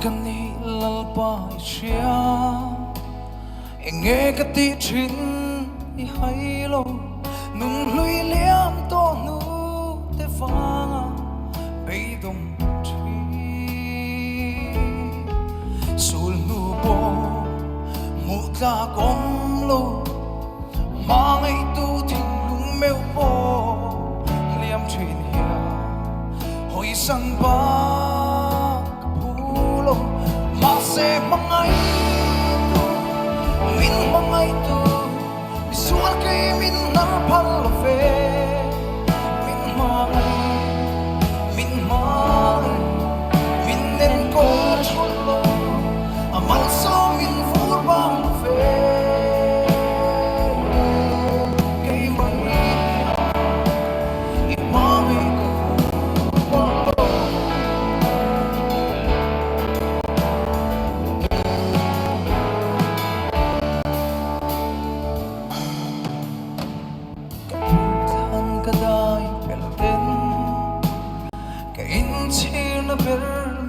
กันนี่ลัลปายเชียเงกติชินอีให้โลนุ่งลุยเลี้ยงตัวนูเตฟังไปดมทีสูลนูโบมุตากอมโลมาไงตูทิ้งลุงเมวโบเลี้ยมชินเฮียหอยสังบากพูโลมาเสมังไงHmangaihtu visual kay min narpal fe min mai min nen ko cholo amal so min furbang fe kay mai Hmangaihtu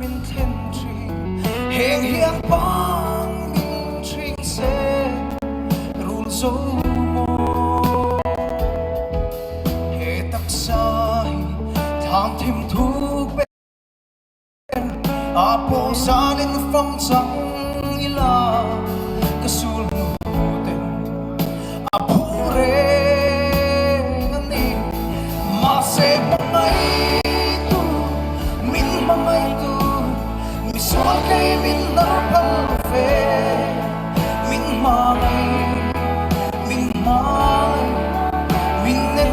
min thiên tri hẹn hiang bang min trinh se rul zo mo he tak sai tham thêm thuốc bên apo salin phong sang ila kasul nu ten apure ngani ma se Hmangaihtu min Hmangaihtu visual kay min narpal fe min mai min nen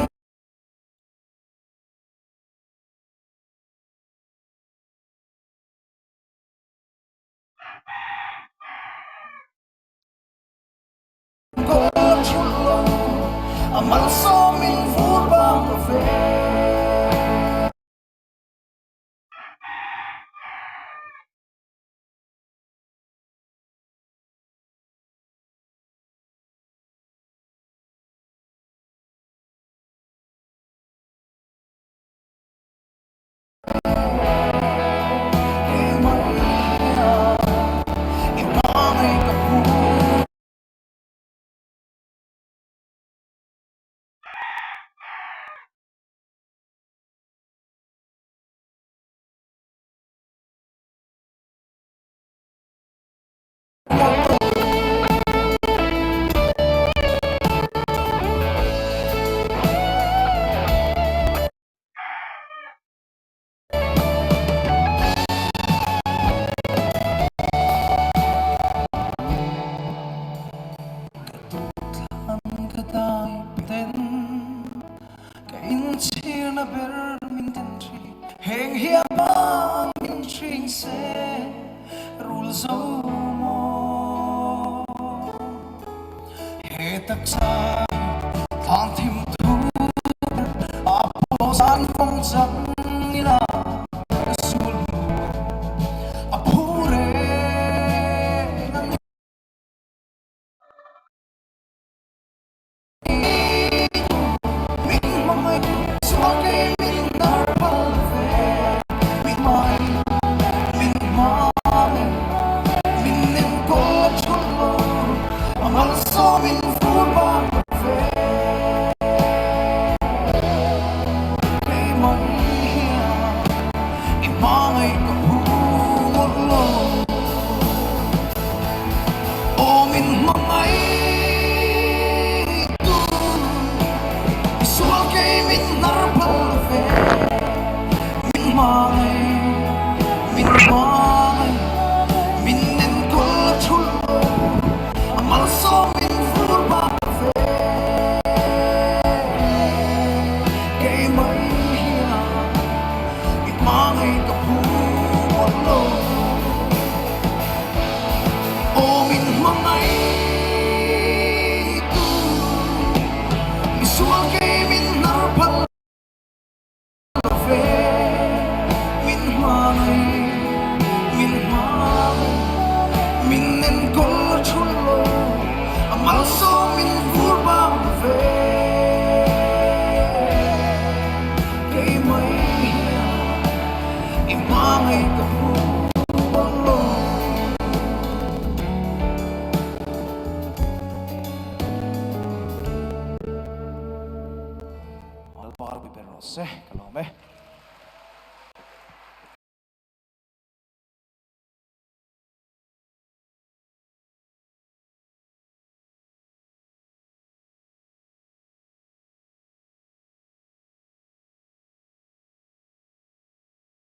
ko cholo amal so min furbang fe hẹn hiang bang min trinh se rul zo mo he tak sai tham thêm thuốc apo san phong sang ila kasul nu apure min Hmangaihtu visual kay min narpal fe min nen ko cholo amal so min furbang fe kay mai Hmangaihtu lo o min Hmangaihtu visual kay min narpal fe min nen ko cholo amal so min furbang fe kay mai Hmangaihtu lo o min Hmangaihtu visual kay min narpal fe min bar bi berose kalome